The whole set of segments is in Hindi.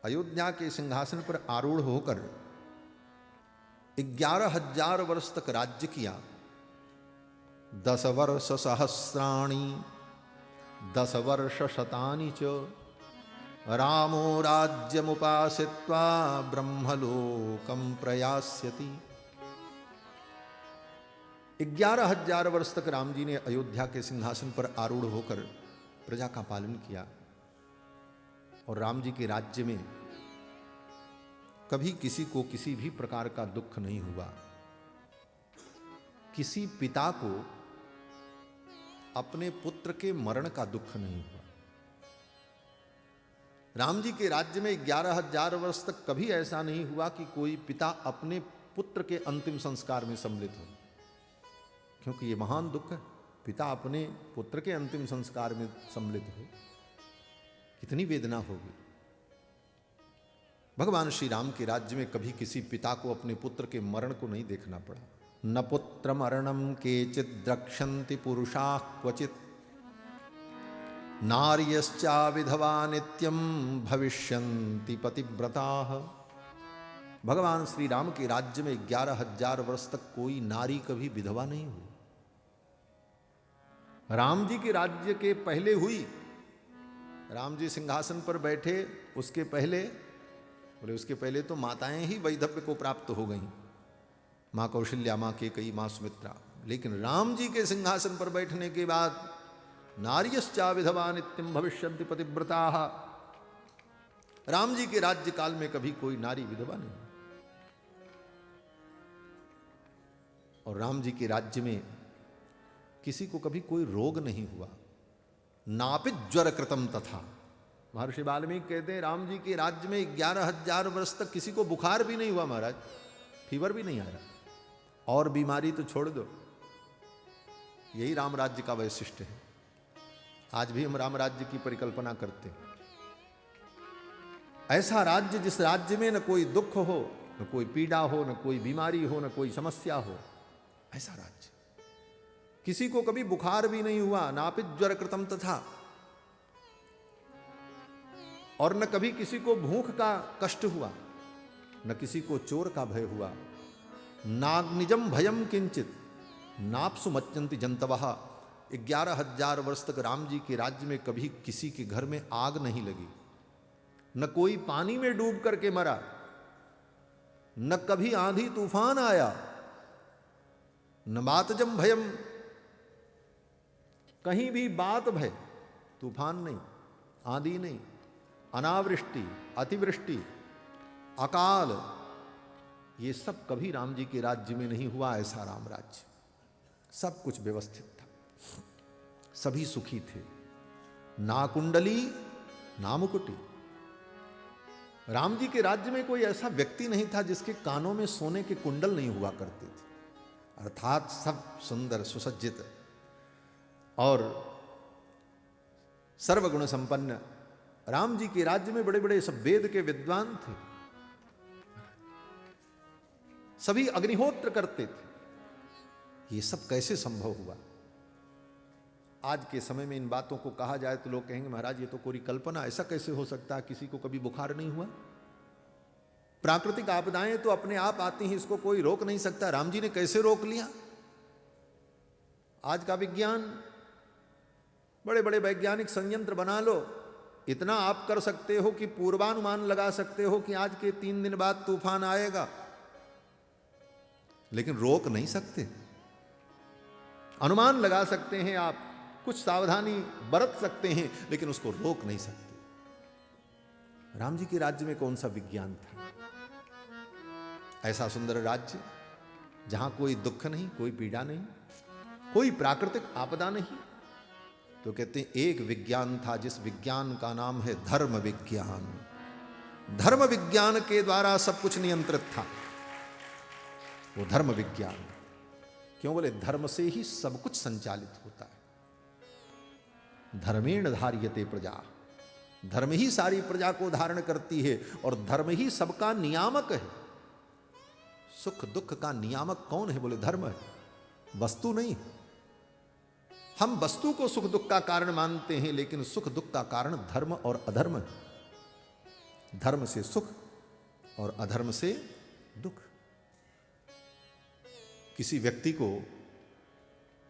अयोध्या के सिंहासन पर आरूढ़ होकर 11,000 वर्ष तक राज्य किया। 10 वर्ष सहस्राणि 10 वर्ष शतानि च रामो राज्यमुपासित्वा ब्रह्मलोकम प्रयास्यति। 11,000 वर्ष तक राम जी ने अयोध्या के सिंहासन पर आरूढ़ होकर प्रजा का पालन किया और राम जी के राज्य में कभी किसी को किसी भी प्रकार का दुख नहीं हुआ। किसी पिता को अपने पुत्र के मरण का दुख नहीं हुआ। राम जी के राज्य में 11,000 वर्ष तक कभी ऐसा नहीं हुआ कि कोई पिता अपने पुत्र के अंतिम संस्कार में सम्मिलित हो, क्योंकि यह महान दुख है। पिता अपने पुत्र के अंतिम संस्कार में सम्मिलित हो, कितनी वेदना होगी। भगवान श्री राम के राज्य में कभी किसी पिता को अपने पुत्र के मरण को नहीं देखना पड़ा। न पुत्र मरणम केचित् द्रक्ष्यन्ति पुरुषाः क्वचित् नार्यश्चा विधवा नित्यम भविष्यन्ति पतिव्रताः। भगवान श्री राम के राज्य में 11,000 वर्ष तक कोई नारी कभी विधवा नहीं हुई। राम जी के राज्य के पहले हुई। राम जी सिंहासन पर बैठे उसके पहले, बोले उसके पहले तो माताएं ही वैधव्य को प्राप्त हो गईं, माँ कौशल्या, माँ केकई, माँ सुमित्रा। लेकिन राम जी के सिंहासन पर बैठने के बाद नार्यश्चा विधवा नित्यम भविष्यन्ति पतिव्रताः। राम जी के राज्य काल में कभी कोई नारी विधवा नहीं। और राम जी के राज्य में किसी को कभी कोई रोग नहीं हुआ। नापि ज्वर कृतम तथा। महर्षि वाल्मीकि कहते हैं राम जी के राज्य में 11,000 वर्ष तक किसी को बुखार भी नहीं हुआ महाराज, फीवर भी नहीं आया। और बीमारी तो छोड़ दो, यही राम राज्य का वैशिष्ट्य है। आज भी हम राम राज्य की परिकल्पना करते हैं। ऐसा राज्य जिस राज्य में न कोई दुख हो, न कोई पीड़ा हो, न कोई बीमारी हो, न कोई समस्या हो, ऐसा राज्य। किसी को कभी बुखार भी नहीं हुआ, नापि ज्वर कृतम तथा। और न कभी किसी को भूख का कष्ट हुआ, न किसी को चोर का भय हुआ। नाग्निजम भयम किंचित नापसु मच्चन्ति जंतवः। 11,000 वर्ष तक राम जी के राज्य में कभी किसी के घर में आग नहीं लगी, न कोई पानी में डूब करके मरा, न कभी आंधी तूफान आया, न बातजम भयम, कहीं भी बात भय, तूफान नहीं, आंधी नहीं, अनावृष्टि, अतिवृष्टि, अकाल, ये सब कभी राम जी के राज्य में नहीं हुआ। ऐसा राम राज्य, सब कुछ व्यवस्थित था, सभी सुखी थे। ना कुंडली ना मुकुटी। राम जी के राज्य में कोई ऐसा व्यक्ति नहीं था जिसके कानों में सोने के कुंडल नहीं हुआ करते थे। अर्थात सब सुंदर सुसज्जित और सर्वगुण संपन्न। राम जी के राज्य में बड़े बड़े सब वेद के विद्वान थे, सभी अग्निहोत्र करते थे। ये सब कैसे संभव हुआ? आज के समय में इन बातों को कहा जाए तो लोग कहेंगे महाराज ये तो कोई कल्पना, ऐसा कैसे हो सकता है, किसी को कभी बुखार नहीं हुआ। प्राकृतिक आपदाएं तो अपने आप आती हैं, इसको कोई रोक नहीं सकता। राम जी ने कैसे रोक लिया? आज का विज्ञान, बड़े बड़े वैज्ञानिक संयंत्र बना लो, इतना आप कर सकते हो कि पूर्वानुमान लगा सकते हो कि आज के 3 दिन बाद तूफान आएगा, लेकिन रोक नहीं सकते। अनुमान लगा सकते हैं आप, कुछ सावधानी बरत सकते हैं, लेकिन उसको रोक नहीं सकते। राम जी के राज्य में कौन सा विज्ञान था? ऐसा सुंदर राज्य जहां कोई दुख नहीं, कोई पीड़ा नहीं, कोई प्राकृतिक आपदा नहीं। तो कहते हैं एक विज्ञान था जिस विज्ञान का नाम है धर्म विज्ञान। धर्म विज्ञान के द्वारा सब कुछ नियंत्रित था, वो धर्म विज्ञान। क्यों बोले? धर्म से ही सब कुछ संचालित होता है। धर्मेण धार्यते प्रजा। धर्म ही सारी प्रजा को धारण करती है और धर्म ही सबका नियामक है। सुख दुख का नियामक कौन है? बोले धर्म है, वस्तु नहीं। हम वस्तु को सुख दुख का कारण मानते हैं, लेकिन सुख दुख का कारण धर्म और अधर्म है। धर्म से सुख और अधर्म से दुख। किसी व्यक्ति को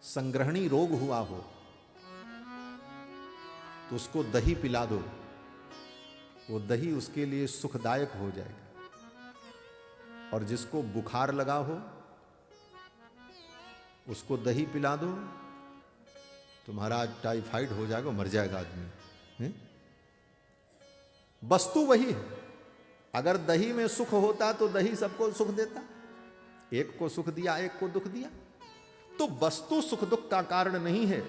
संग्रहणी रोग हुआ हो तो उसको दही पिला दो, वो दही उसके लिए सुखदायक हो जाएगा। और जिसको बुखार लगा हो उसको दही पिला दो तो महाराज टाइफाइड हो जाएगा, मर जाएगा आदमी। वस्तु वही है। अगर दही में सुख होता तो दही सबको सुख देता, एक को सुख दिया एक को दुख दिया। तो वस्तु सुख दुख का कारण नहीं है,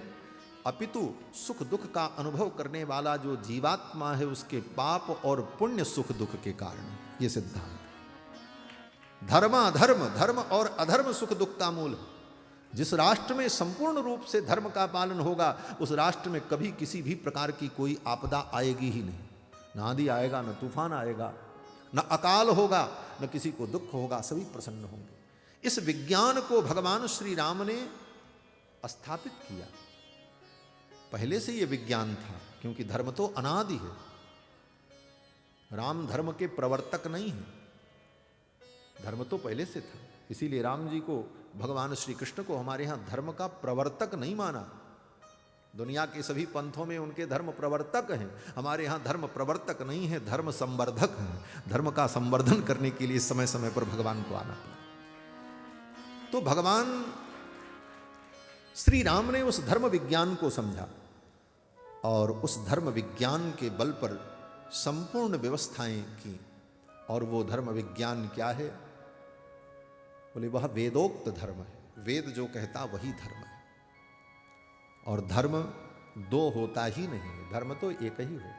अपितु सुख दुख का अनुभव करने वाला जो जीवात्मा है उसके पाप और पुण्य सुख दुख के कारण है। ये सिद्धांत है। धर्माधर्म, धर्म और अधर्म सुख दुख का मूल है। जिस राष्ट्र में संपूर्ण रूप से धर्म का पालन होगा उस राष्ट्र में कभी किसी भी प्रकार की कोई आपदा आएगी ही नहीं। न आंधी आएगा, न तूफान आएगा, न अकाल होगा, न किसी को दुख होगा, सभी प्रसन्न होंगे। इस विज्ञान को भगवान श्री राम ने स्थापित किया। पहले से यह विज्ञान था, क्योंकि धर्म तो अनादि है। राम धर्म के प्रवर्तक नहीं है, धर्म तो पहले से था। इसीलिए राम जी को, भगवान श्री कृष्ण को हमारे यहां धर्म का प्रवर्तक नहीं माना। दुनिया के सभी पंथों में उनके धर्म प्रवर्तक हैं, हमारे यहां धर्म प्रवर्तक नहीं है, धर्म संवर्धक है। धर्म का संवर्धन करने के लिए समय समय पर भगवान को आना पड़ा। तो भगवान श्री राम ने उस धर्म विज्ञान को समझा और उस धर्म विज्ञान के बल पर संपूर्ण व्यवस्थाएं की। और वो धर्म विज्ञान क्या है? बोले वह वेदोक्त धर्म है। वेद जो कहता वही धर्म है। और धर्म दो होता ही नहीं है, धर्म तो एक ही होता है।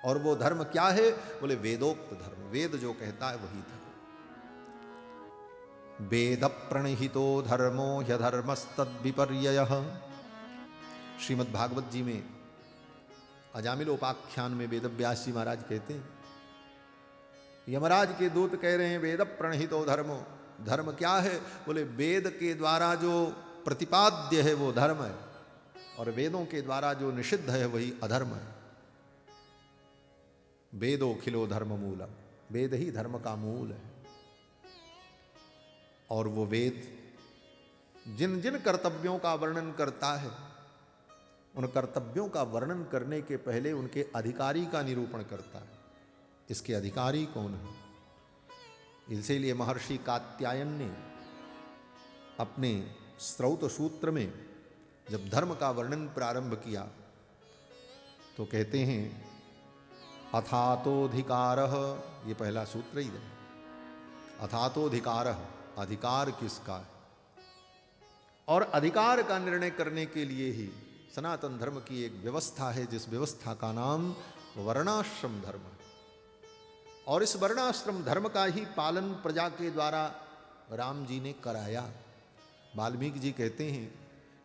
और वो धर्म क्या है? बोले वेदोक्त धर्म। वेद जो कहता है वही धर्म। वेद प्रणहितो धर्मो ह्यधर्मस्तद विपर्ययः। श्रीमद् भागवत जी में अजामिलोपाख्यान में वेदव्यास जी महाराज कहते हैं, यमराज के दूत कह रहे हैं वेद प्रणहितो धर्मो। धर्म क्या है? बोले वेद के द्वारा जो प्रतिपाद्य है वो धर्म है, और वेदों के द्वारा जो निषिद्ध है वही अधर्म है। वेदो खिलो धर्म मूलम। वेद ही धर्म का मूल है। और वो वेद जिन जिन कर्तव्यों का वर्णन करता है, उन कर्तव्यों का वर्णन करने के पहले उनके अधिकारी का निरूपण करता है। इसके अधिकारी कौन है? इसीलिए महर्षि कात्यायन ने अपने स्रौत सूत्र में जब धर्म का वर्णन प्रारंभ किया तो कहते हैं अथातोधिकारः। ये पहला सूत्र ही है। अथातोधिकारः, अधिकार किसका है? और अधिकार का निर्णय करने के लिए ही सनातन धर्म की एक व्यवस्था है, जिस व्यवस्था का नाम वर्णाश्रम धर्म है। और इस वर्णाश्रम धर्म का ही पालन प्रजा के द्वारा राम जी ने कराया। वाल्मीकि जी कहते हैं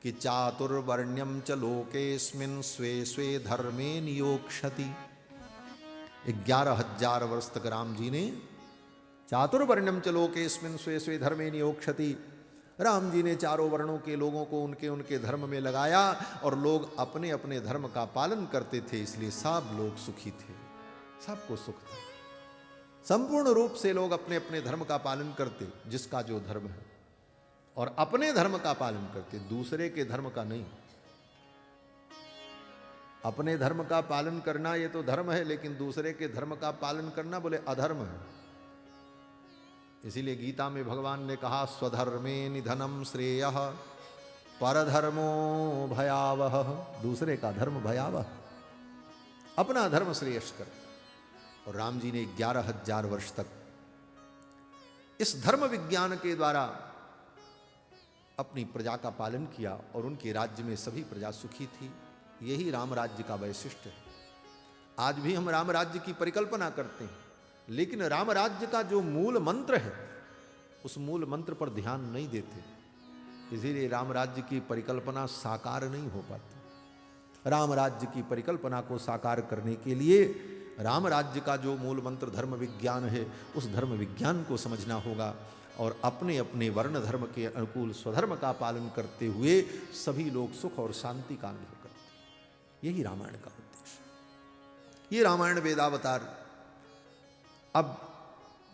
कि चातुर्वर्ण्यम च लोकेस्मिन् स्वे स्वे धर्मे नियोक्ष्यति। 11,000 वर्ष तक राम जी ने चातुर्वर्ण्यम च लोकेस्मिन् स्वे स्वे धर्मे नियोक्ष्यति। राम जी ने चारों वर्णों के लोगों को उनके उनके धर्म में लगाया और लोग अपने अपने धर्म का पालन करते थे। इसलिए सब लोग सुखी थे, सबको सुख था। संपूर्ण रूप से लोग अपने अपने धर्म का पालन करते, जिसका जो धर्म है, और अपने धर्म का पालन करते, दूसरे के धर्म का नहीं। अपने धर्म का पालन करना ये तो धर्म है, लेकिन दूसरे के धर्म का पालन करना बोले अधर्म है। इसीलिए गीता में भगवान ने कहा स्वधर्मे निधनम श्रेयः परधर्मो भयावह। दूसरे का धर्म भयावह, अपना धर्म श्रेयस्कर। और राम जी ने 11,000 वर्ष तक इस धर्म विज्ञान के द्वारा अपनी प्रजा का पालन किया और उनके राज्य में सभी प्रजा सुखी थी। यही राम राज्य का वैशिष्ट्य है। आज भी हम राम राज्य की परिकल्पना करते हैं, लेकिन राम राज्य का जो मूल मंत्र है उस मूल मंत्र पर ध्यान नहीं देते। इसीलिए राम राज्य की परिकल्पना साकार नहीं हो पाती। राम राज्य की परिकल्पना को साकार करने के लिए राम राज्य का जो मूल मंत्र धर्म विज्ञान है, उस धर्म विज्ञान को समझना होगा और अपने अपने वर्ण धर्म के अनुकूल स्वधर्म का पालन करते हुए सभी लोग सुख और शांति का अनुभव करते हैं। यही रामायण का उद्देश्य। ये रामायण वेदावतार अब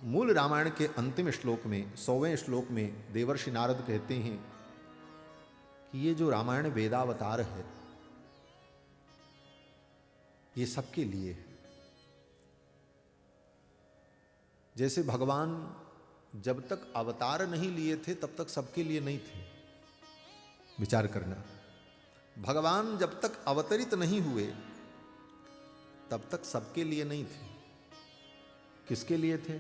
मूल रामायण के अंतिम श्लोक में 100वें श्लोक में देवर्षि नारद कहते हैं कि ये जो रामायण वेदावतार है ये सबके लिए है। जैसे भगवान जब तक अवतार नहीं लिए थे तब तक सबके लिए नहीं थे। विचार करना, भगवान जब तक अवतरित नहीं हुए तब तक सबके लिए नहीं थे। किसके लिए थे?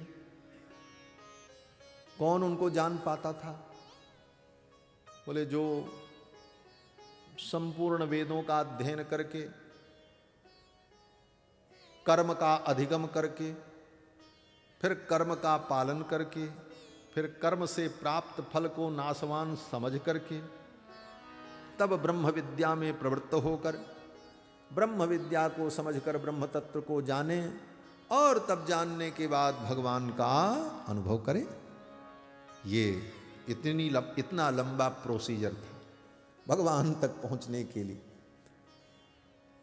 कौन उनको जान पाता था? बोले जो संपूर्ण वेदों का अध्ययन करके, कर्म का अधिगम करके, फिर कर्म का पालन करके, फिर कर्म से प्राप्त फल को नाशवान समझ करके, तब ब्रह्म विद्या में प्रवृत्त होकर ब्रह्म विद्या को समझकर ब्रह्म तत्व को जाने और तब जानने के बाद भगवान का अनुभव करें। ये इतना लंबा प्रोसीजर था भगवान तक पहुंचने के लिए।